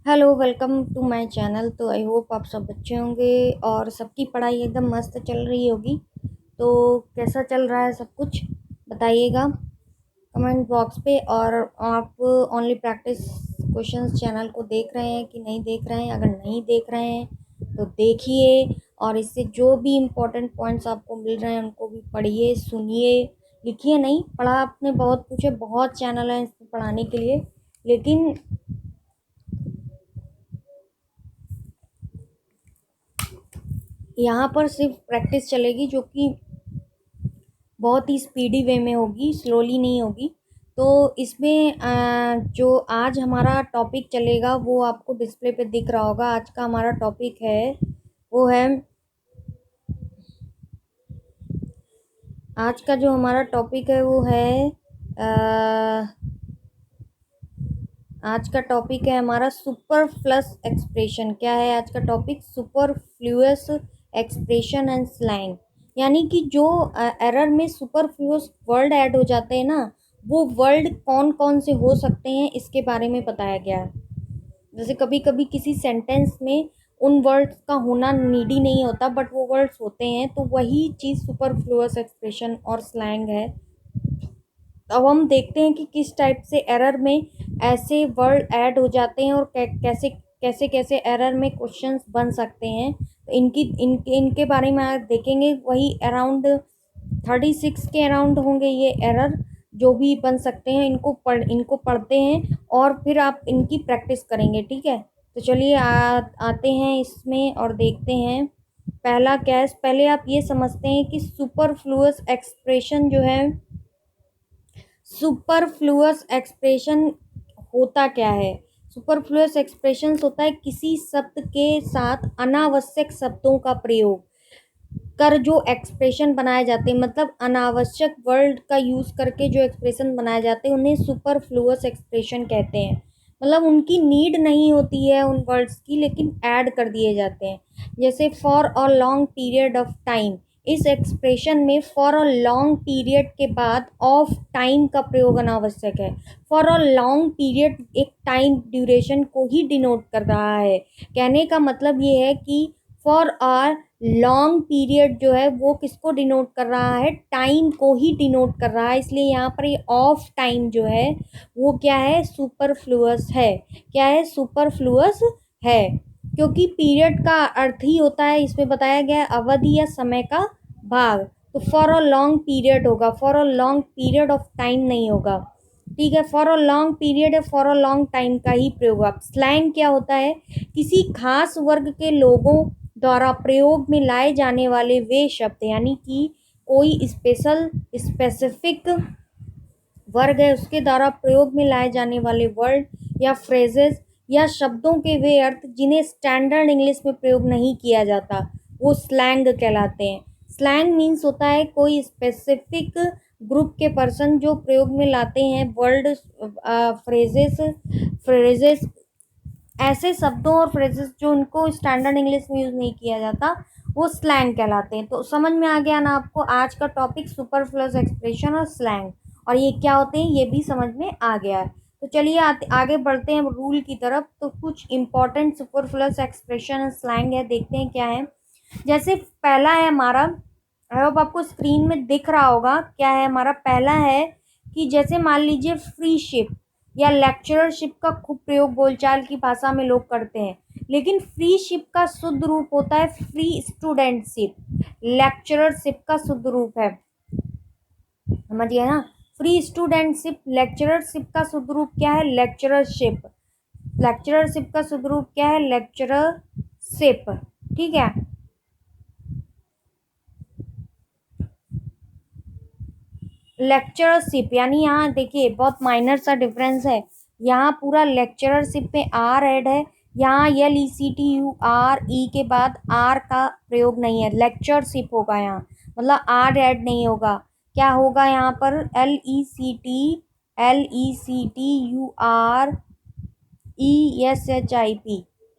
Hello, welcome to my channel. तो I hope आप सब अच्छे होंगे और सबकी पढ़ाई एकदम मस्त चल रही होगी। तो कैसा चल रहा है सब कुछ बताइएगा कमेंट बॉक्स पे। और आप ओनली प्रैक्टिस क्वेश्चंस चैनल को देख रहे हैं कि नहीं देख रहे हैं? अगर नहीं देख रहे हैं तो देखिए, और इससे जो भी इम्पोर्टेंट पॉइंट्स आपको मिल रहे हैं उनको भी पढ़िए, सुनिए, लिखिए। नहीं पढ़ा आपने बहुत कुछ है, बहुत चैनल है इसको पढ़ाने के लिए, लेकिन यहाँ पर सिर्फ प्रैक्टिस चलेगी, जो कि बहुत ही स्पीडी वे में होगी, स्लोली नहीं होगी। तो इसमें जो आज हमारा टॉपिक चलेगा वो आपको डिस्प्ले पे दिख रहा होगा। आज का हमारा टॉपिक है, वो है, आज का जो हमारा टॉपिक है वो है आज का टॉपिक है हमारा सुपरफ्लस एक्सप्रेशन। क्या है आज का topic? Superfluous expression and slang. यानी कि जो एरर में सुपरफ्लुअस वर्ड ऐड हो जाते हैं ना, वो वर्ड कौन कौन से हो सकते हैं इसके बारे में बताया गया है। जैसे कभी कभी किसी सेंटेंस में उन वर्ड्स का होना नीडी नहीं होता, बट वो वर्ड्स होते हैं, तो वही चीज़ सुपरफ्लुअस एक्सप्रेशन और स्लैंग है। अब हम देखते हैं कि किस टाइप से एरर में ऐसे वर्ड ऐड हो जाते हैं और कैसे कैसे कैसे एरर में क्वेश्चंस बन सकते हैं। तो इनके बारे में आज देखेंगे। वही अराउंड 36 के अराउंड होंगे ये एरर जो भी बन सकते हैं। इनको पढ़ते हैं और फिर आप इनकी प्रैक्टिस करेंगे, ठीक है? तो चलिए आते हैं इसमें और देखते हैं। पहला कैस पहले आप ये समझते हैं कि सुपरफ्लुअस एक्सप्रेशन जो है, सुपरफ्लुअस एक्सप्रेशन होता क्या है? सुपरफ्लुअस एक्सप्रेशंस होता है किसी शब्द के साथ अनावश्यक शब्दों का प्रयोग कर जो एक्सप्रेशन बनाए जाते हैं, मतलब अनावश्यक वर्ड का यूज़ करके जो एक्सप्रेशन बनाए जाते हैं उन्हें सुपरफ्लुअस एक्सप्रेशन कहते हैं। मतलब उनकी नीड नहीं होती है उन वर्ड्स की, लेकिन ऐड कर दिए जाते हैं। जैसे for a long period of time, इस एक्सप्रेशन में फॉर अ लॉन्ग पीरियड के बाद ऑफ टाइम का प्रयोग अनावश्यक है। फॉर अ लॉन्ग पीरियड एक टाइम ड्यूरेशन को ही डिनोट कर रहा है। कहने का मतलब ये है कि फॉर आर लॉन्ग पीरियड जो है वो किसको डिनोट कर रहा है? टाइम को ही डिनोट कर रहा है। इसलिए यहाँ पर ये ऑफ टाइम जो है वो क्या है? सुपरफ्लुअस है। क्या है? सुपरफ्लुअस है, क्योंकि पीरियड का अर्थ ही होता है, इसमें बताया गया है, अवधि या समय का भाग। तो फॉर अ लॉन्ग पीरियड होगा, for a long period of time नहीं होगा, ठीक है? फॉर अ लॉन्ग पीरियड है, फॉर अ लॉन्ग टाइम का ही प्रयोग। अब स्लैंग क्या होता है? किसी खास वर्ग के लोगों द्वारा प्रयोग में लाए जाने वाले वे शब्द, यानी कि कोई स्पेसिफिक वर्ग है उसके द्वारा प्रयोग में लाए जाने वाले वर्ड या फ्रेजेस या शब्दों के वे अर्थ जिन्हें स्टैंडर्ड इंग्लिश में प्रयोग नहीं किया जाता, वो स्लैंग कहलाते हैं। स्लैंग मीन्स होता है कोई स्पेसिफिक ग्रुप के पर्सन जो प्रयोग में लाते हैं वर्ड, फ्रेजेस फ्रेजेस ऐसे शब्दों और फ्रेजेस जो उनको स्टैंडर्ड इंग्लिश में यूज़ नहीं किया जाता, वो स्लैंग कहलाते हैं। तो समझ में आ गया ना आपको आज का टॉपिक, सुपरफ्लुअस एक्सप्रेशन और स्लैंग, और ये क्या होते हैं ये भी समझ में आ गया है। तो चलिए आगे बढ़ते हैं रूल की तरफ। तो कुछ इंपॉर्टेंट सुपरफ्लुअस एक्सप्रेशन और स्लैंग है, देखते हैं क्या है। जैसे पहला है हमारा, आई होप आपको स्क्रीन में दिख रहा होगा, क्या है हमारा? पहला है कि जैसे मान लीजिए फ्री शिप या लेक्चररशिप का खूब प्रयोग बोलचाल की भाषा में लोग करते हैं, लेकिन फ्री शिप का शुद्ध रूप होता है फ्री स्टूडेंटशिप। लेक्चररशिप का शुद्ध रूप है, समझिए ना, फ्री स्टूडेंटशिप। लेक्चररशिप का शुद्ध रूप क्या है? लेक्चररशिप। लेक्चररशिप का शुद्ध रूप क्या है? लेक्चररशिप, ठीक है? लेक्चररशिप यानी यहाँ देखिए बहुत माइनर सा डिफरेंस है। यहाँ पूरा लेक्चररशिप में आर ऐड है, यहाँ LECTURE के बाद आर का प्रयोग नहीं है। लेक्चरशिप होगा यहाँ, मतलब आर ऐड नहीं होगा। क्या होगा यहाँ पर? LECTURESHIP।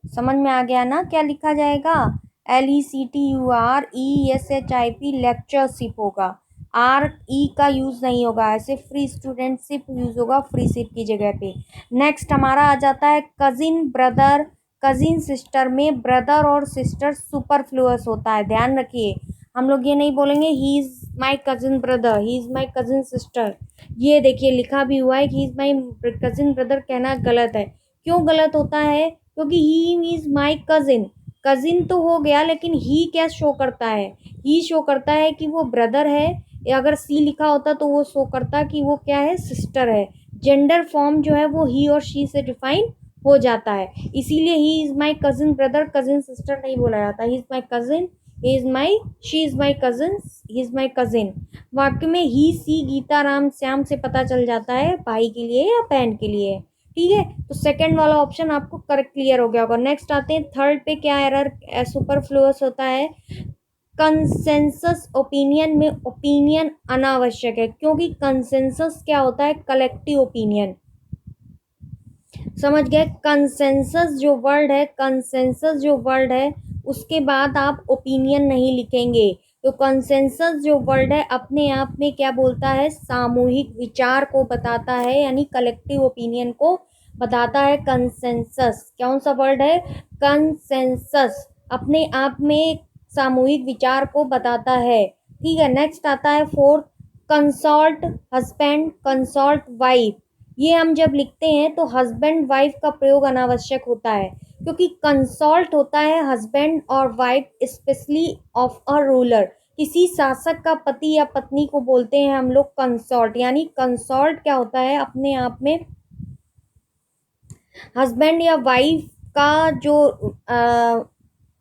समझ में आ गया ना क्या लिखा जाएगा? LECTURESHIP लेक्चरशिप होगा। आर ई का यूज़ नहीं होगा, ऐसे फ्री स्टूडेंटशिप यूज़ होगा फ्रीशिप की जगह पे। नेक्स्ट हमारा आ जाता है कजिन ब्रदर, कजिन सिस्टर में ब्रदर और सिस्टर सुपरफ्लुअस होता है, ध्यान रखिए। हम लोग ये नहीं बोलेंगे he is my cousin brother, he is my cousin sister. ये देखिए लिखा भी हुआ है कि he is my cousin brother, कहना गलत है। क्यों गलत होता है? क्योंकि he is my cousin, cousin तो हो गया लेकिन ही क्या शो करता है? ही शो करता है कि वो ब्रदर है, या अगर सी लिखा होता तो वो शो करता कि वो क्या है, सिस्टर है। जेंडर फॉर्म जो है वो ही और शी से डिफाइन हो जाता है, इसीलिए he is my cousin brother, cousin sister नहीं बोला जाता। He is my cousin, he is my, she is my cousin, he is my cousin. वाक्य में ही, सी, गीता, राम, श्याम से पता चल जाता है भाई के लिए या बहन के लिए। ठीक है, तो सेकंड वाला ऑप्शन आपको करेक्ट क्लियर हो गया होगा। नेक्स्ट आते हैं थर्ड पे, क्या एरर सुपरफ्लुअस होता है? कंसेंसस ओपिनियन में ओपिनियन अनावश्यक है, क्योंकि कंसेंसस क्या होता है? Collective opinion. समझ गए? कंसेंसस जो वर्ड है, कंसेंसस जो वर्ड है उसके बाद आप ओपिनियन नहीं लिखेंगे। तो कंसेंसस जो वर्ड है अपने आप में क्या बोलता है? सामूहिक विचार को बताता है, यानी कलेक्टिव ओपिनियन को बताता है कंसेंसस। कौन सा वर्ड है? कंसेंसस अपने आप में सामूहिक विचार को बताता है। ठीक है, नेक्स्ट आता है fourth, consult husband, consult wife. ये हम जब लिखते हैं तो हस्बैंड वाइफ का प्रयोग अनावश्यक होता है, क्योंकि कंसल्ट होता है हस्बैंड और wife specially of a ruler. किसी शासक का पति या पत्नी को बोलते हैं हम लोग कंसल्ट, यानी कंसल्ट क्या होता है? अपने आप में हस्बैंड या वाइफ का जो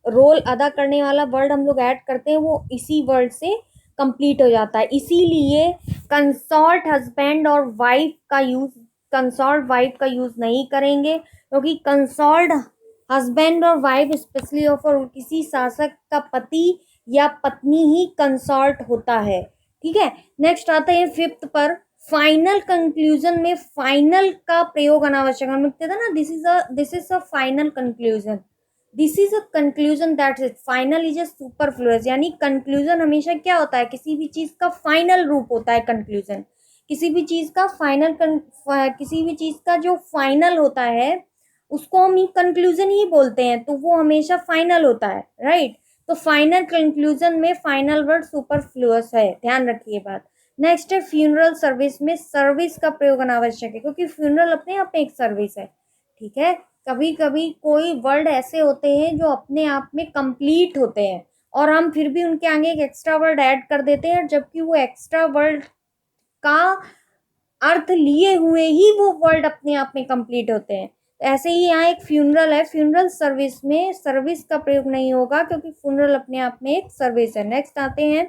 रोल अदा करने वाला वर्ड हम लोग ऐड करते हैं वो इसी वर्ड से कंप्लीट हो जाता है। इसीलिए कंसॉर्ट हस्बैंड और वाइफ का यूज, कंसॉर्ट वाइफ का यूज नहीं करेंगे, क्योंकि कंसॉर्ट हस्बैंड और वाइफ स्पेशली ऑफर किसी शासक का पति या पत्नी ही कंसॉर्ट होता है। ठीक है, नेक्स्ट आते हैं फिफ्थ पर, फाइनल कंक्लूजन में फाइनल का प्रयोग अनावश्यक। हम लिखते थे ना, this is a final conclusion, this is a conclusion, that's it, final is a superfluous. यानी कंक्लूजन हमेशा क्या होता है? किसी भी चीज का फाइनल रूप होता है कंक्लूजन। किसी भी चीज का फाइनल किसी भी चीज का जो फाइनल होता है उसको हम कंक्लूजन ही बोलते हैं, तो वो हमेशा फाइनल होता है, राइट? तो फाइनल कंक्लूजन में फाइनल वर्ड सुपरफ्लुअस है, ध्यान रखिए बात। नेक्स्ट है फ्यूनरल सर्विस में सर्विस का प्रयोग अनावश्यक है, क्योंकि फ्यूनरल अपने आप में एक सर्विस है। ठीक है, कभी कभी कोई वर्ड ऐसे होते हैं जो अपने आप में कंप्लीट होते हैं और हम फिर भी उनके आगे एक एक्स्ट्रा वर्ड ऐड कर देते हैं, जबकि वो एक्स्ट्रा वर्ड का अर्थ लिए हुए ही वो वर्ड अपने आप में कंप्लीट होते हैं। ऐसे ही यहाँ एक फ्यूनरल है, फ्यूनरल सर्विस में सर्विस का प्रयोग नहीं होगा, क्योंकि फ्यूनरल अपने आप में एक सर्विस है। नेक्स्ट आते हैं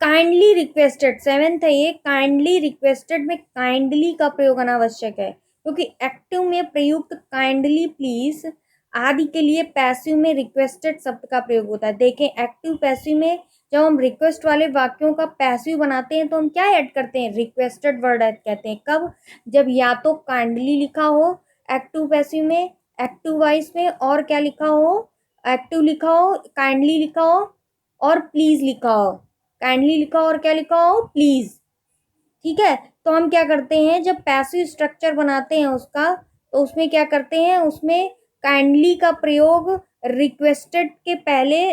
काइंडली रिक्वेस्टेड, सेवेंथ है ये, काइंडली रिक्वेस्टेड में काइंडली का प्रयोग अनावश्यक है, क्योंकि एक्टिव में प्रयुक्त काइंडली प्लीज आदि के लिए पैसिव में रिक्वेस्टेड शब्द का प्रयोग होता है। देखें, एक्टिव पैसिव में जब हम रिक्वेस्ट वाले वाक्यों का पैसिव बनाते हैं तो हम क्या ऐड करते हैं? रिक्वेस्टेड वर्ड ऐड कहते हैं। कब? जब या तो काइंडली लिखा हो एक्टिव पैसिव में, एक्टिव वॉइस में, और क्या लिखा हो? एक्टिव लिखा हो, काइंडली लिखा हो और प्लीज लिखा हो। काइंडली लिखा हो और क्या लिखा हो? प्लीज। ठीक है, तो हम क्या करते हैं जब पैसिव स्ट्रक्चर बनाते हैं उसका, तो उसमें क्या करते हैं? उसमें काइंडली का प्रयोग रिक्वेस्टेड के पहले,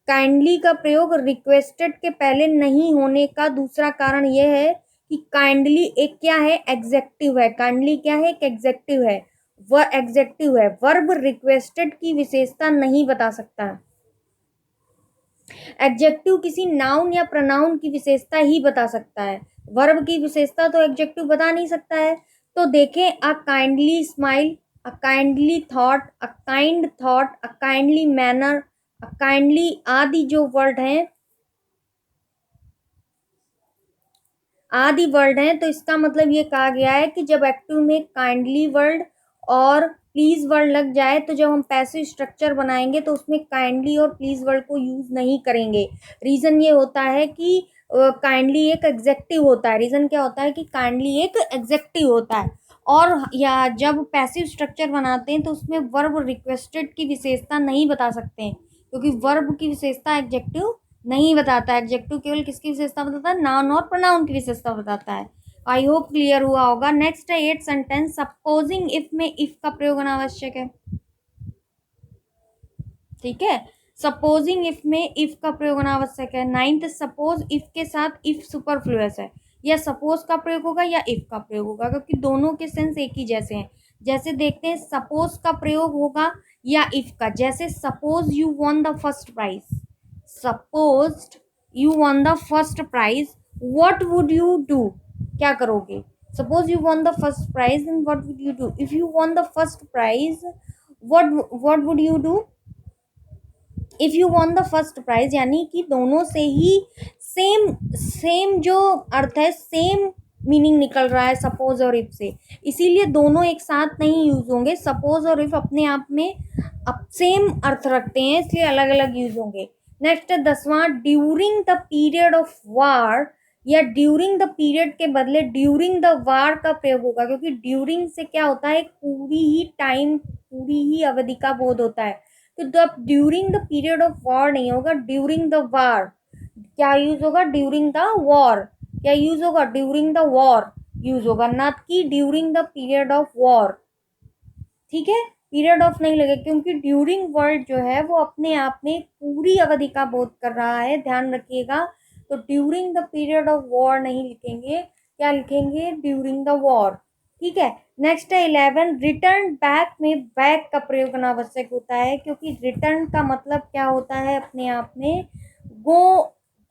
काइंडली का प्रयोग रिक्वेस्टेड के पहले नहीं होने का दूसरा कारण यह है कि काइंडली एक क्या है? एग्जेक्टिव है। काइंडली क्या है? एक एग्जेक्टिव है, वह एग्जेक्टिव है। वर्ब रिक्वेस्टेड की विशेषता नहीं बता सकता। एडजेक्टिव किसी नाउन या प्रोनाउन की विशेषता ही बता सकता है, वर्ब की विशेषता तो एडजेक्टिव बता नहीं सकता है। तो देखें, a kindly smile, a kindly thought, a kind thought, a kindly manner, a kindly आदि जो वर्ड हैं, आदि वर्ड हैं, तो इसका मतलब ये कहा गया है कि जब एक्टिव में काइंडली वर्ड और प्लीज वर्ड लग जाए तो जब हम पैसिव स्ट्रक्चर बनाएंगे तो उसमें काइंडली और प्लीज वर्ड को यूज नहीं करेंगे। रीजन ये होता है कि काइंडली एक एग्जेक्टिव होता है। रीजन क्या होता है? कि काइंडली एक एग्जेक्टिव होता है, और या जब पैसिव स्ट्रक्चर बनाते हैं तो उसमें वर्ब रिक्वेस्टेड की विशेषता नहीं बता सकते हैं, क्योंकि वर्ब की विशेषता एग्जेक्टिव नहीं बताता। एडजेक्टिव केवल किसकी विशेषता बताता है? नाउन और प्रोनाउन की विशेषता बताता है। आई होप क्लियर हुआ होगा। नेक्स्ट है 8 सेंटेंस। सपोजिंग इफ में इफ का प्रयोग अनावश्यक है। ठीक है, सपोजिंग इफ में इफ का प्रयोग अनावश्यक है। 9th, सपोज इफ के साथ इफ सुपरफ्लुअस है। या सपोज का प्रयोग होगा या इफ का प्रयोग होगा, क्योंकि दोनों के सेंस एक ही जैसे हैं। जैसे देखते हैं, सपोज का प्रयोग होगा या इफ का। जैसे suppose you won the first prize, suppose you won the first prize, what would you do, क्या करोगे? Suppose you won the first prize and what would you do? If you won the first prize, what would you do? If you won the first prize, यानी कि दोनों से ही same same जो अर्थ है, same meaning निकल रहा है suppose और इफ से, इसीलिए दोनों एक साथ नहीं यूज होंगे। सपोज और इफ अपने आप में अब सेम अर्थ रखते हैं, इसलिए अलग अलग यूज होंगे। नेक्स्ट है 10वां, during the period of war, या ड्यूरिंग द पीरियड के बदले ड्यूरिंग द वार का प्रयोग होगा, क्योंकि ड्यूरिंग से क्या होता है, पूरी ही टाइम, पूरी ही अवधि का बोध होता है। तो जब during the period of war नहीं होगा, ड्यूरिंग द वार क्या यूज होगा? ड्यूरिंग द वॉर क्या यूज होगा? ड्यूरिंग द वॉर यूज होगा, ना कि during the period of war. ठीक है, पीरियड ऑफ नहीं लगे, क्योंकि ड्यूरिंग वर्ड जो है वो अपने आप में पूरी अवधि का बोध कर रहा है, ध्यान रखिएगा। तो during the period of war नहीं लिखेंगे, क्या लिखेंगे? During the war. ठीक है, नेक्स्ट है 11, रिटर्न बैक में बैक का प्रयोग अनावश्यक होता है, क्योंकि रिटर्न का मतलब क्या होता है अपने आप में? गो,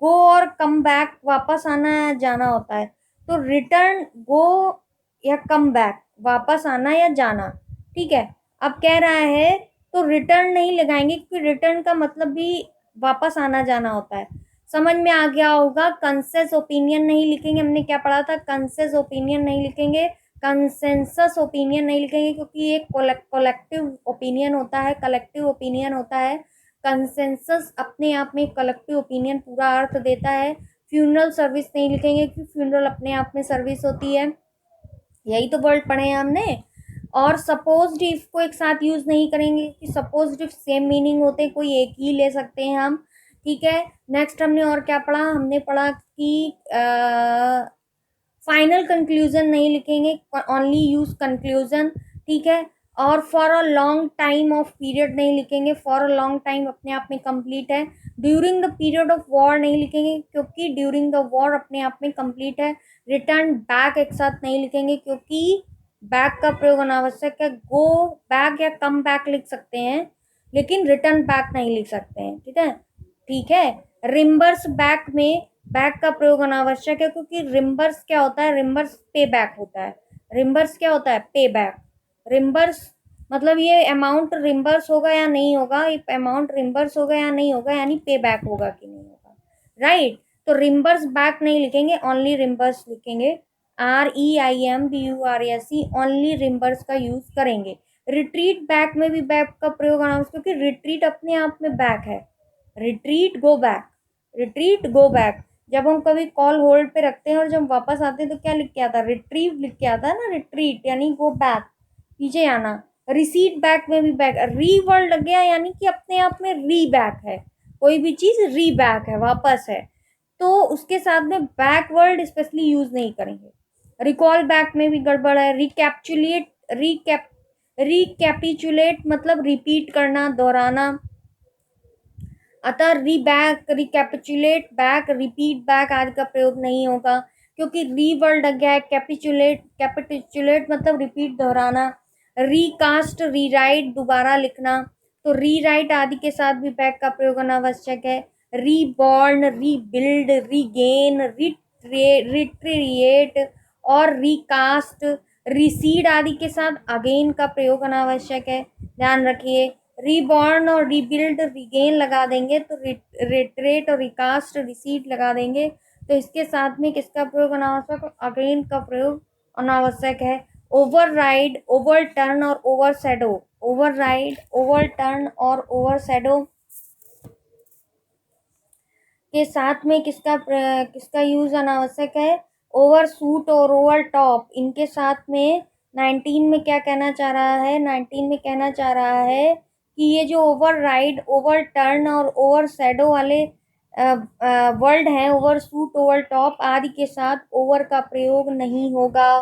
गो और कम बैक, वापस आना या जाना होता है। तो रिटर्न, गो या कम बैक, वापस आना या जाना। ठीक है, अब कह रहा है तो रिटर्न नहीं लगाएंगे, क्योंकि रिटर्न का मतलब भी वापस आना जाना होता है। समझ में आ गया होगा। कंसेस ओपिनियन नहीं लिखेंगे, हमने क्या पढ़ा था? कंसेस ओपिनियन नहीं लिखेंगे, कंसेंसस ओपिनियन नहीं लिखेंगे, क्योंकि एक कलेक्टिव ओपिनियन होता है, कलेक्टिव ओपिनियन होता है। कंसेंसस अपने आप में कलेक्टिव ओपिनियन पूरा अर्थ देता है। फ्यूनरल सर्विस नहीं लिखेंगे, क्योंकि फ्यूनरल अपने आप में सर्विस होती है। यही तो वर्ड पढ़े हैं हमने। और सपोज्ड इफ को एक साथ यूज नहीं करेंगे, कि सपोज्ड इफ सेम मीनिंग होते, कोई एक ही ले सकते हैं हम। ठीक है, नेक्स्ट हमने और क्या पढ़ा? हमने पढ़ा कि फाइनल कंक्लूजन नहीं लिखेंगे, ओनली यूज कंक्लूजन। ठीक है, और for a long time of period नहीं लिखेंगे, फॉर अ लॉन्ग टाइम अपने आप में कंप्लीट है। During the period of war नहीं लिखेंगे, क्योंकि ड्यूरिंग द वॉर अपने आप में कंप्लीट है। रिटर्न बैक एक साथ नहीं लिखेंगे, क्योंकि बैक का प्रयोग अनावश्यक है। गो बैक या कम बैक लिख सकते हैं, लेकिन रिटर्न बैक नहीं लिख सकते हैं। ठीक है, ठीक है। रिम्बर्स बैक में बैक का प्रयोग अनावश्यक है, क्योंकि रिम्बर्स क्या होता है? रिम्बर्स पे बैक होता है। रिम्बर्स क्या होता है? पे बैक। रिम्बर्स मतलब ये अमाउंट रिम्बर्स होगा या नहीं होगा, ये अमाउंट रिम्बर्स होगा या नहीं होगा, यानी पे बैक होगा कि नहीं होगा, राइट। तो रिम्बर्स बैक नहीं लिखेंगे, ओनली रिम्बर्स लिखेंगे। REIMBURS, ओनली रिम्बर्स का यूज करेंगे। रिट्रीट बैक में भी बैक का प्रयोग अनावश्यक, क्योंकि रिट्रीट अपने आप में बैक है। Retreat go back, retreat go back. जब हम कभी कॉल होल्ड पे रखते हैं और जब वापस आते हैं तो क्या लिख के आता है? रिट्रीव लिख के आता है ना, रिट्रीट यानी गो बैक, पीछे आना। रिसीट बैक में भी बैक, री वर्ड लग गया, यानी कि अपने आप में री बैक है। कोई भी चीज री बैक है, वापस है, तो उसके साथ में बैक वर्ड स्पेशली यूज नहीं करेंगे। रिकॉल बैक में भी गड़बड़ है। रिकैप्चुलेट, रिकैपिचुलेट मतलब रिपीट करना, दोहराना। अतः रिकैपिचुलेट बैक, रिपीट बैक आदि का प्रयोग नहीं होगा, क्योंकि री वर्ड लग गया है। कैपिचुलेट, कैपिचुलेट मतलब रिपीट, दोहराना। रीकास्ट, रीराइट दोबारा लिखना, तो रीराइट आदि के साथ भी बैक का प्रयोग अनावश्यक है। रीबॉर्न, रीबिल्ड, रीगेन, रिट्रिएट और रिकास्ट, रिसीड आदि के साथ अगेन का प्रयोग अनावश्यक है, ध्यान रखिए। रीबॉर्न और रीबिल्ड, रीगेन लगा देंगे, तो रिट्रेट और रिकास्ट, रिसीड लगा देंगे, तो इसके साथ में किसका प्रयोग अनावश्यक? अगेन का प्रयोग अनावश्यक है। ओवरराइड, ओवरटर्न और ओवरशैडो, ओवरराइड, ओवरटर्न और ओवरशैडो के साथ में किसका यूज अनावश्यक है? ओवरशूट और ओवर टॉप, इनके साथ में 19 में क्या कहना चाह रहा है? 19 में कहना चाह रहा है कि ये जो ओवर राइड, ओवर टर्न और ओवर शैडो वाले वर्ड है ओवर सूट, ओवर टॉप आदि के साथ ओवर का प्रयोग नहीं होगा।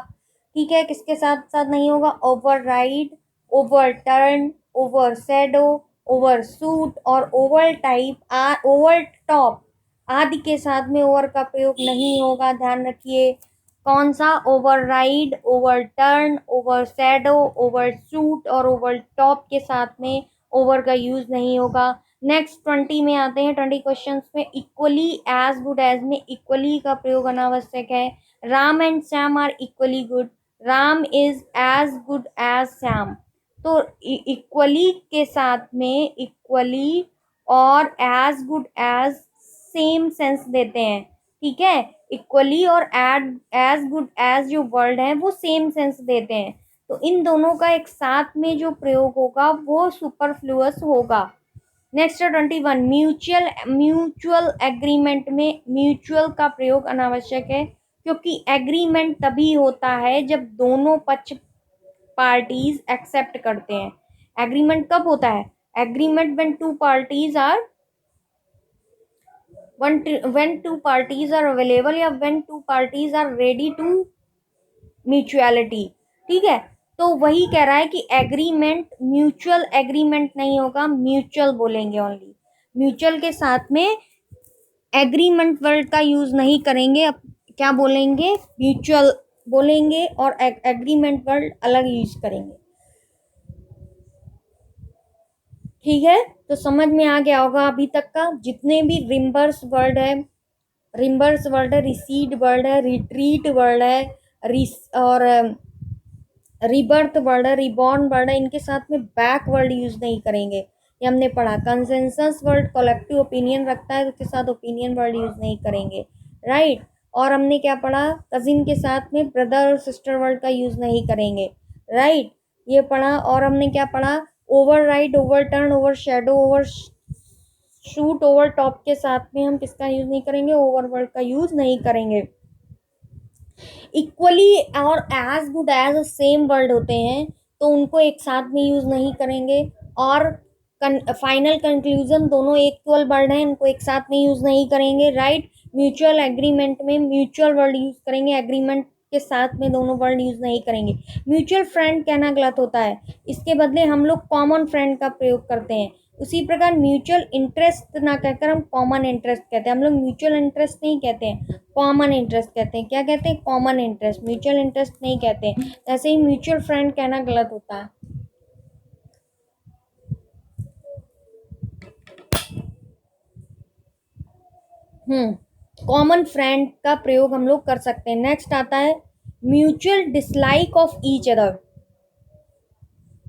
ठीक है, किसके साथ साथ नहीं होगा? Over ride, over turn, over shadow, over suit और ओवर टाइप, ओवर टॉप आदि के साथ में ओवर का प्रयोग नहीं होगा। ध्यान रखिए कौन सा? Over ride, over turn, over shadow, over suit और ओवर टॉप के साथ में ओवर का यूज नहीं होगा। नेक्स्ट 20 में आते हैं, 20 क्वेश्चंस में। इक्वली एज गुड एज में इक्वली का प्रयोग अनावश्यक है। Ram and Shyam are equally good, Ram is as good as Shyam. तो इक्वली के साथ में इक्वली और as good as same sense देते हैं। ठीक है, इक्वली और एज गुड एज जो वर्ड है वो सेम सेंस देते हैं। तो इन दोनों का एक साथ में जो प्रयोग होगा वो सुपरफ्लुअस होगा। नेक्स्ट है 21, म्यूचुअल एग्रीमेंट में म्यूचुअल का प्रयोग अनावश्यक है, क्योंकि एग्रीमेंट तभी होता है जब दोनों पक्ष पार्टीज एक्सेप्ट करते हैं। एग्रीमेंट कब होता है? Agreement when two parties are when two parties are available या when two parties are ready to mutuality. ठीक है, तो वही कह रहा है कि एग्रीमेंट म्यूचुअल एग्रीमेंट नहीं होगा, म्यूचुअल बोलेंगे ओनली। म्यूचुअल के साथ में एग्रीमेंट वर्ड का यूज नहीं करेंगे। अब क्या बोलेंगे? म्यूचुअल बोलेंगे और एग्रीमेंट वर्ड अलग यूज करेंगे। ठीक है, तो समझ में आ गया होगा अभी तक का। जितने भी रिम्बर्स वर्ड है, रिम्बर्स वर्ड है, रिसीड वर्ड है, रिट्रीट वर्ड है, और रिबर्थ वर्ड है, रिबॉर्न वर्ड है, इनके साथ में बैक वर्ड यूज नहीं करेंगे। ये हमने पढ़ा। कंसेंसस वर्ड कलेक्टिव ओपिनियन रखता है, उसके साथ ओपिनियन वर्ड यूज नहीं करेंगे। राइट, और हमने क्या पढ़ा? कजिन के साथ में ब्रदर और सिस्टर वर्ड का यूज नहीं करेंगे। राइट, ये पढ़ा। और हमने क्या पढ़ा? Over ride, over turn, over shadow, over shoot, over top के साथ में हम किसका यूज नहीं करेंगे? ओवर वर्ड का यूज नहीं करेंगे। इक्वली और as good as same word होते हैं, तो उनको एक साथ में यूज नहीं करेंगे। और फाइनल कंक्लूजन, दोनों इक्वल वर्ड हैं, इनको एक साथ में यूज नहीं करेंगे। राइट, म्यूचुअल एग्रीमेंट में म्यूचुअल वर्ड यूज करेंगे, एग्रीमेंट के साथ में दोनों वर्ड यूज नहीं करेंगे। म्यूचुअल फ्रेंड कहना गलत होता है, इसके बदले हम लोग कॉमन फ्रेंड का प्रयोग करते हैं। उसी प्रकार म्यूचुअल इंटरेस्ट ना कहकर हम कॉमन इंटरेस्ट कहते हैं। हम लोग म्यूचुअल इंटरेस्ट नहीं कहते हैं, कॉमन इंटरेस्ट कहते हैं। क्या कहते हैं? कॉमन इंटरेस्ट, म्यूचुअल इंटरेस्ट नहीं कहते हैं। ऐसे ही म्यूचुअल फ्रेंड कहना गलत होता है। कॉमन फ्रेंड का प्रयोग हम लोग कर सकते हैं। नेक्स्ट आता है mutual dislike of each other.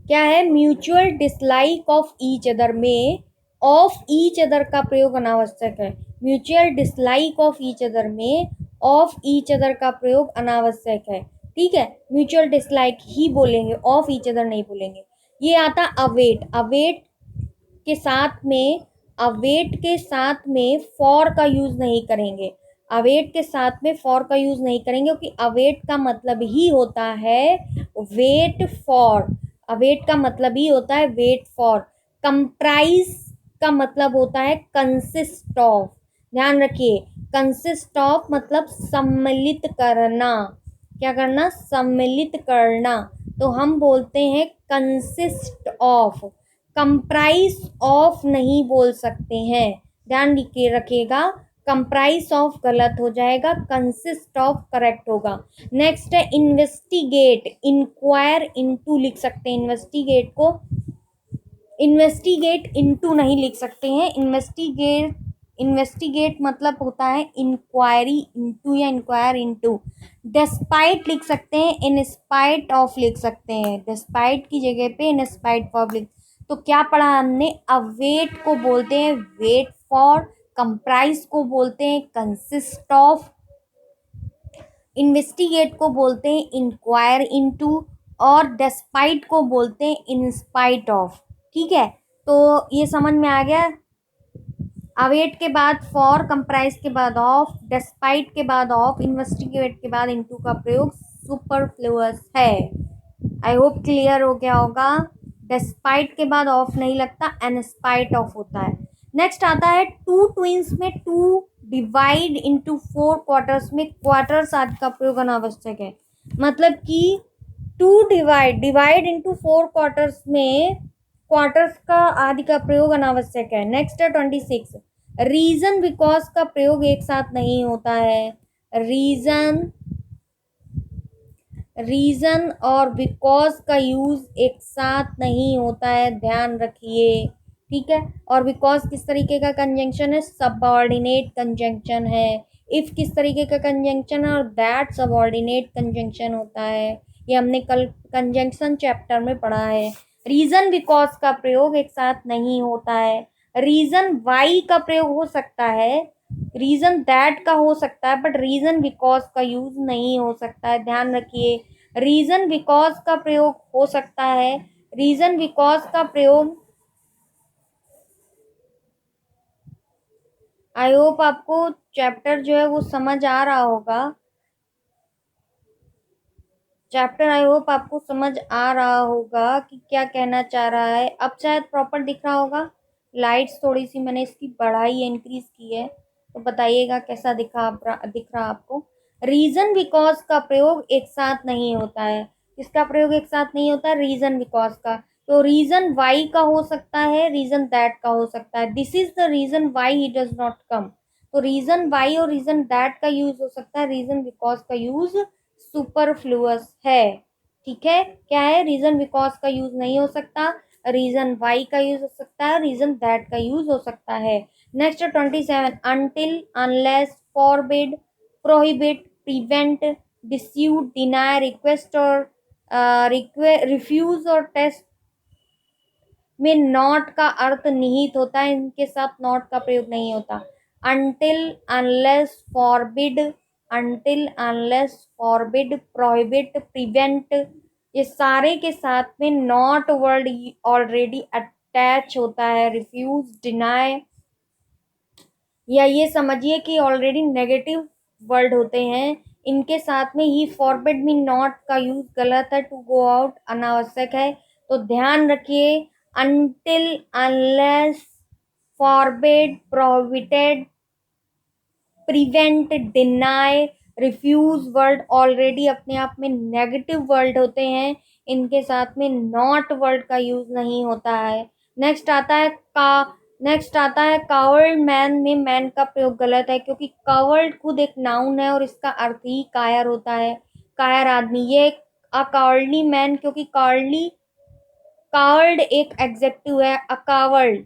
क्या है? Mutual dislike of each other में ऑफ ईच अदर का प्रयोग अनावश्यक है। Mutual dislike of each other में ऑफ ईच अदर का प्रयोग अनावश्यक है। ठीक है, म्यूचुअल डिसलाइक ही बोलेंगे, ऑफ ईच अदर नहीं बोलेंगे। ये आता अवेट, अवेट के साथ में, अवेट के साथ में फॉर का यूज नहीं करेंगे। अवेट के साथ में फॉर का यूज नहीं करेंगे, क्योंकि अवेट का मतलब ही होता है वेट फॉर। अवेट का मतलब ही होता है वेट फॉर। कंप्राइज का मतलब होता है कंसिस्ट ऑफ। ध्यान रखिए, कंसिस्ट ऑफ मतलब सम्मिलित करना। क्या करना? सम्मिलित करना। तो हम बोलते हैं कंसिस्ट ऑफ, कंप्राइज ऑफ नहीं बोल सकते हैं। ध्यान रखिएगा, कंप्राइज ऑफ गलत हो जाएगा, कंसिस्ट ऑफ करेक्ट होगा। नेक्स्ट है इन्वेस्टिगेट, इंक्वायर इनटू लिख सकते हैं। इन्वेस्टिगेट को इन्वेस्टिगेट इनटू नहीं लिख सकते हैं। इन्वेस्टिगेट मतलब होता है इंक्वायरी इनटू या इंक्वायर इनटू। डिस्पाइट लिख सकते हैं, इन स्पाइट ऑफ लिख सकते हैं। डिस्पाइट की जगह पे इन स्पाइट ऑफ लिख। तो क्या पढ़ा हमने? अवेट को बोलते हैं वेट फॉर, कंप्राइज को बोलते हैं कंसिस्ट ऑफ, इन्वेस्टिगेट को बोलते हैं इंक्वायर इनटू, और डिस्पाइट को बोलते हैं इन स्पाइट ऑफ। ठीक है, तो ये समझ में आ गया। अवेट के बाद फॉर, कंप्राइज के बाद ऑफ, डिस्पाइट के बाद ऑफ, इन्वेस्टिगेट के बाद इनटू का प्रयोग सुपरफ्लुअस है। आई होप क्लियर हो गया होगा। डिस्पाइट के बाद ऑफ नहीं लगता, एन स्पाइट ऑफ होता है। नेक्स्ट आता है टू ट्विंस में टू डिवाइड इंटू 4 क्वार्टर्स में क्वार्टर्स आदि का प्रयोग अनावश्यक है। मतलब कि टू डिवाइड इंटू 4 क्वार्टर्स में क्वार्टर्स का आदि का प्रयोग अनावश्यक है। नेक्स्ट है 26, रीजन बिकॉज का प्रयोग एक साथ नहीं होता है। रीजन और बिकॉज का यूज एक साथ नहीं होता है, ध्यान रखिए। ठीक है, और बिकॉज किस तरीके का कंजंक्शन है, सबऑर्डिनेट कंजंक्शन है। इफ किस तरीके का कंजंक्शन है, और दैट सबऑर्डिनेट कंजंक्शन होता है। ये हमने कल कंजंक्शन चैप्टर में पढ़ा है। रीजन बिकॉज का प्रयोग एक साथ नहीं होता है। रीजन वाई का प्रयोग हो सकता है, रीजन दैट का हो सकता है, बट रीजन बिकॉज का यूज नहीं हो सकता है, ध्यान रखिए। रीजन बिकॉज का प्रयोग हो सकता है, रीजन बिकॉज का प्रयोग, आई होप आपको चैप्टर जो है वो समझ आ रहा होगा। चैप्टर आई होप आपको समझ आ रहा होगा कि क्या कहना चाह रहा है। अब शायद प्रॉपर दिख रहा होगा। लाइट्स थोड़ी सी मैंने इसकी बढ़ाई है, इंक्रीज की है, तो बताइएगा कैसा दिख रहा आपको। रीजन बिकॉज का प्रयोग एक साथ नहीं होता है। किसका प्रयोग एक साथ नहीं होता है, रीजन बिकॉज का। तो रीजन वाई का हो सकता है, रीजन दैट का हो सकता है। This is the reason why he does not come. तो रीजन वाई और रीजन दैट का यूज हो सकता है, रीजन बिकॉज का यूज सुपरफ्लुअस है। ठीक है, क्या है, रीजन बिकॉज का यूज नहीं हो सकता, रीजन वाई का यूज हो सकता है, रीजन दैट का यूज हो सकता है। Next 27, until unless forbid prohibit prevent dispute deny request और रिफ्यूज और टेस्ट में नॉट का अर्थ निहित होता है, इनके साथ नॉट का प्रयोग नहीं होता। Until unless forbid, until unless forbid prohibit prevent, ये सारे के साथ में नॉट वर्ड ऑलरेडी अटैच होता है। रिफ्यूज, डिनाई, या ये समझिए कि ऑलरेडी नेगेटिव वर्ड होते हैं, इनके साथ में ही फॉरबिड में नॉट का यूज गलत है, टू गो आउट अनावश्यक है। तो ध्यान रखिए, until unless forbid prohibited prevent deny refuse word already अपने आप में नेगेटिव वर्ड होते हैं, इनके साथ में नॉट वर्ड का यूज नहीं होता है। नेक्स्ट आता है कावर्ड मैन में मैन का प्रयोग गलत है, क्योंकि कावर्ड खुद एक नाउन है और इसका अर्थ ही कायर होता है, कायर आदमी। ये अ कावर्डली मैन, क्योंकि कावर्ड एक एग्जेक्टिव है। अकावर्ड,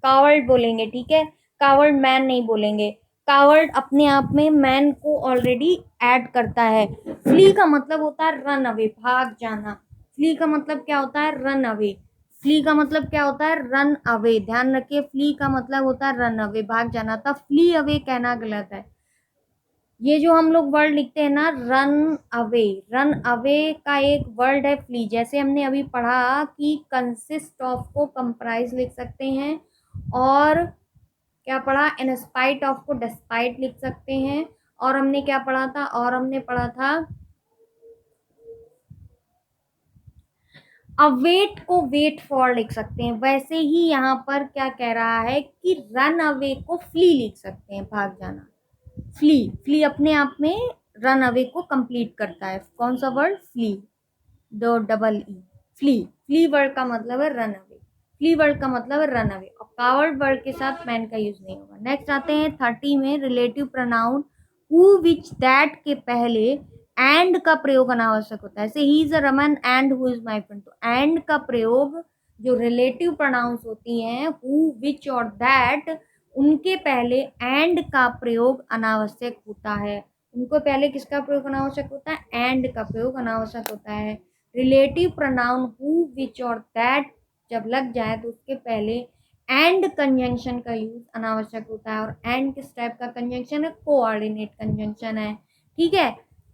कावर्ड बोलेंगे, ठीक है, कावर्ड मैन नहीं बोलेंगे। कावर्ड अपने आप में मैन को ऑलरेडी ऐड करता है। फ्ली का मतलब होता है रन अवे, भाग जाना। फ्ली का मतलब क्या होता है, रन अवे। फ्ली का मतलब क्या होता है, रन अवे। ध्यान रखिए, फ्ली का मतलब होता है रन अवे, भाग जाना। तब फ्ली अवे कहना गलत है। ये जो हम लोग वर्ड लिखते हैं ना, रन अवे, रन अवे का एक वर्ड है फ्ली। जैसे हमने अभी पढ़ा कि कंसिस्ट ऑफ को कंप्राइज लिख सकते हैं, और क्या पढ़ा, इन स्पाइट ऑफ को डिस्पाइट लिख सकते हैं, और हमने क्या पढ़ा था, और हमने पढ़ा था अवेट को वेट फॉर लिख सकते हैं। वैसे ही यहाँ पर क्या कह रहा है कि रन अवे को फ्ली लिख सकते हैं, भाग जाना। फ्ली, फ्ली अपने आप में रन अवे को कंप्लीट करता है। कौन सा वर्ड, फ्ली, दो double E, flea. Flea word का मतलब है रन अवे, फ्ली वर्ड का मतलब है रन अवे, और कावर्ड वर्ड के साथ मैन का यूज नहीं होगा। नेक्स्ट आते हैं 30 में, relative pronoun who which that के पहले एंड का प्रयोग अनावश्यक होता है। जैसे he is a Raman and who is my friend, तो एंड का प्रयोग जो रिलेटिव प्रोनाउंस होती हैं, हु विच और दैट, उनके पहले एंड का प्रयोग अनावश्यक होता है। उनको पहले किसका प्रयोग अनावश्यक होता है, एंड का प्रयोग अनावश्यक होता है। रिलेटिव प्रोनाउन हु विच और दैट जब लग जाए तो उसके पहले एंड कंजंक्शन का यूज अनावश्यक होता है। और एंड किस टाइप का कंजंक्शन है, कोऑर्डिनेट कंजंक्शन है। ठीक है,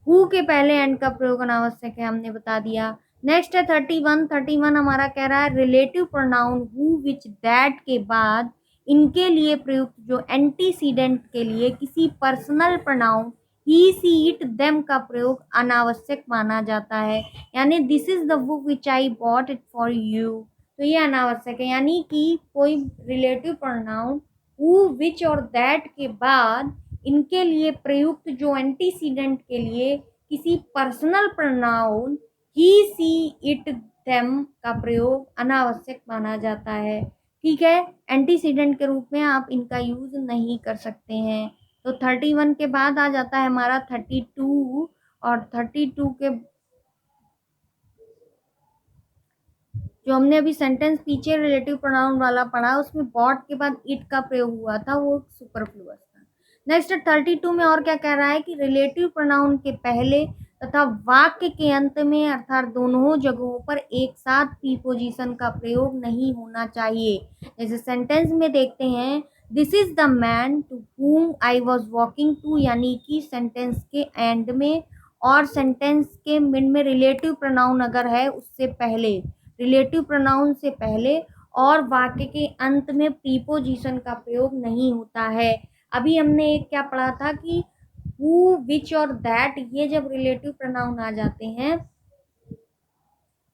हु के पहले एंड का प्रयोग अनावश्यक है, हमने बता दिया। नेक्स्ट है 31 हमारा कह रहा है relative pronoun who which that के बाद इनके लिए प्रयुक्त जो एंटीसीडेंट के लिए किसी personal pronoun he she it them का प्रयोग अनावश्यक माना जाता है। यानी this is the book which I bought it for you, तो ये अनावश्यक है। यानी कि कोई रिलेटिव प्रोनाउन हु, विच और दैट के बाद इनके लिए प्रयुक्त जो एंटीसीडेंट के लिए किसी personal pronoun he, she, it, them का प्रयोग अनावश्यक माना जाता है। ठीक है, एंटीसीडेंट के रूप में आप इनका यूज नहीं कर सकते हैं। तो 31 के बाद आ जाता है हमारा 32, और 32 के जो हमने अभी सेंटेंस पीछे रिलेटिव प्रोनाउन वाला पढ़ा उसमें बॉट के बाद इट का प्रयोग हुआ था, वो सुपरफ्लुअस था। नेक्स्ट 32 में और क्या कह रहा है कि रिलेटिव प्रोनाउन के पहले तथा वाक्य के अंत में अर्थात दोनों जगहों पर एक साथ प्रीपोजिशन का प्रयोग नहीं होना चाहिए। जैसे सेंटेंस में देखते हैं, this is the man to whom I was walking to, यानी कि सेंटेंस के एंड में और सेंटेंस के मिड में रिलेटिव प्रोनाउन अगर है उससे पहले, रिलेटिव प्रोनाउन से पहले और वाक्य के अंत में प्रीपोजिशन का प्रयोग नहीं होता है। अभी हमने एक क्या पढ़ा था कि हु, विच और दैट, ये जब रिलेटिव प्रोनाउन आ जाते हैं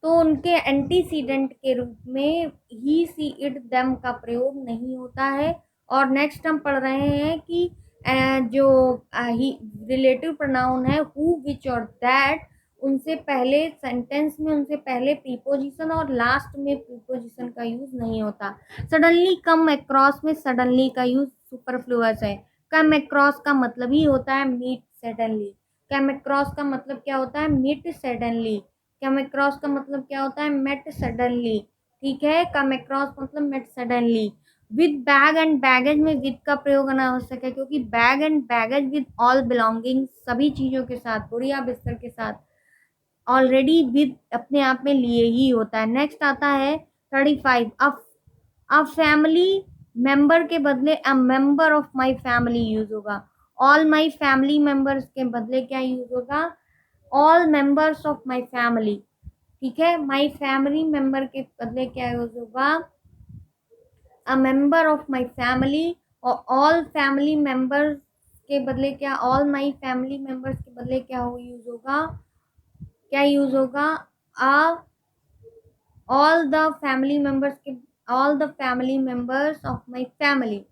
तो उनके एंटीसीडेंट के रूप में ही, सी, इट, देम का प्रयोग नहीं होता है। और नेक्स्ट हम पढ़ रहे हैं कि जो रिलेटिव प्रोनाउन है हु, विच और दैट, उनसे पहले सेंटेंस में उनसे पहले प्रीपोजिशन और लास्ट में प्रीपोजिशन का यूज नहीं होता। सडनली, कम अक्रॉस में सडनली का यूज सुपरफ्लुअस है। कम अक्रॉस का मतलब ही होता है मीट सडनली। कम अक्रॉस का मतलब क्या होता है? Meet suddenly. कम अक्रॉस का मतलब क्या होता है? Met suddenly. ठीक है, कम अक्रॉस मतलब met suddenly. With bag and baggage में विद का प्रयोग अनावश्यक है, क्योंकि bag and baggage with all belonging, सभी चीजों के साथ, बोरिया बिस्तर के साथ, ऑलरेडी विद अपने आप में लिए ही होता है। नेक्स्ट आता है 35, अ फैमिली मेंबर के बदले a member of my family use होगा। ऑल माई फैमिली मेंबर्स के बदले क्या यूज होगा? All members of my family. ठीक है, माई फैमिली मेंबर के बदले क्या यूज होगा? A member of my family. और ऑल फैमिली मेंबर्स के बदले क्या? ऑल माई फैमिली मेंबर्स के बदले क्या हो यूज होगा? क्या यूज होगा? अ all the family members के, all the family members of my family,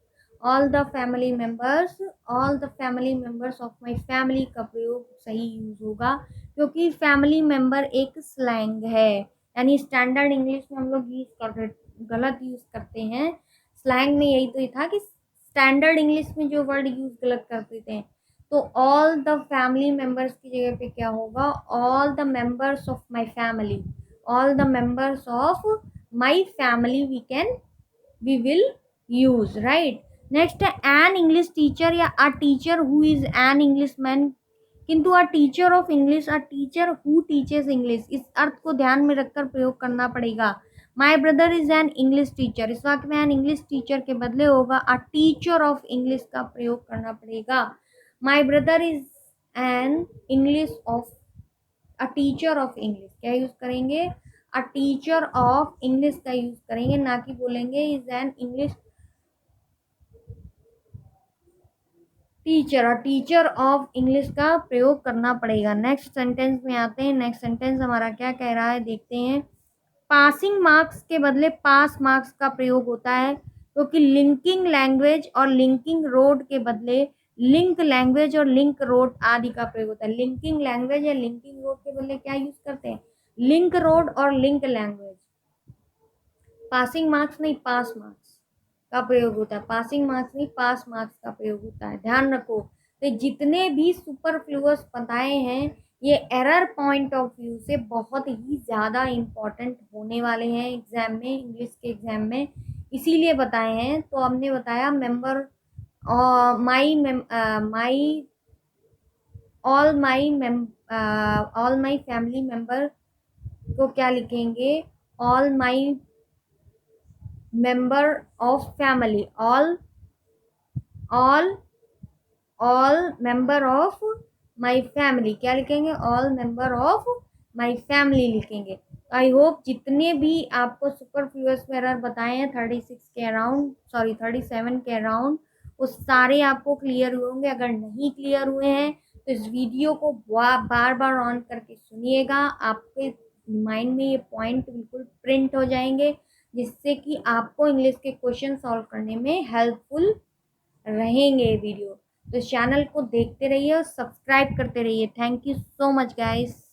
all the family members, all the family members of my family का प्रयोग सही यूज होगा, क्योंकि फैमिली मेंबर एक स्लैंग है। यानी स्टैंडर्ड इंग्लिश में हम लोग यूज कर गलत यूज करते हैं। स्लैंग में यही तो ही था कि स्टैंडर्ड इंग्लिश में जो वर्ड यूज गलत करते थे, तो ऑल द फैमिली मेंबर्स की जगह पे क्या होगा? All the members of my family. all the members of my family we will use, right? Next, an English teacher या a teacher who is an Englishman, किंतु a teacher of English, a teacher who teaches English, इस अर्थ को ध्यान में रखकर प्रयोग करना पड़ेगा। My brother is an English teacher, इस वाक्य में an English teacher के बदले होगा a teacher of English का प्रयोग करना पड़ेगा। My brother is an English of a teacher of English, क्या यूज करेंगे? अ टीचर ऑफ इंग्लिश का यूज करेंगे, ना कि बोलेंगे इज एन इंग्लिश टीचर। और टीचर ऑफ इंग्लिश का प्रयोग करना पड़ेगा। नेक्स्ट सेंटेंस में आते हैं। नेक्स्ट सेंटेंस हमारा क्या कह रहा है, देखते हैं। पासिंग मार्क्स के बदले पास मार्क्स का प्रयोग होता है, क्योंकि लिंकिंग लैंग्वेज और लिंकिंग रोड के बदले लिंक लैंग्वेज और लिंक रोड आदि का प्रयोग होता है। लिंकिंग लैंग्वेज या लिंकिंग रोड के बदले क्या यूज करते हैं? लिंक रोड और लिंक लैंग्वेज। पासिंग मार्क्स नहीं, पास मार्क्स का प्रयोग होता है। पासिंग मार्क्स नहीं, पास मार्क्स का प्रयोग होता है, ध्यान रखो। तो जितने भी सुपरफ्लुअस बताए हैं ये एरर पॉइंट ऑफ व्यू से बहुत ही ज़्यादा इम्पोर्टेंट होने वाले हैं एग्जाम में, इंग्लिश के एग्जाम में, इसीलिए बताए हैं। तो हमने बताया member, my my all my family member को क्या लिखेंगे? All my member of family, all member of my family, क्या लिखेंगे? All member of my family लिखेंगे। आई होप जितने भी आपको सुपरफ्लुअस में एरर बताए हैं 36 के अराउंड, सॉरी 37 के अराउंड, वो सारे आपको क्लियर हुए होंगे। अगर नहीं क्लियर हुए हैं तो इस वीडियो को बार बार ऑन करके सुनिएगा, आपके माइंड में ये पॉइंट बिल्कुल प्रिंट हो जाएंगे। जिससे कि आपको इंग्लिश के क्वेश्चन सॉल्व करने में हेल्पफुल रहेंगे ये वीडियो। तो इस चैनल को देखते रहिए और सब्सक्राइब करते रहिए। Thank you so much guys.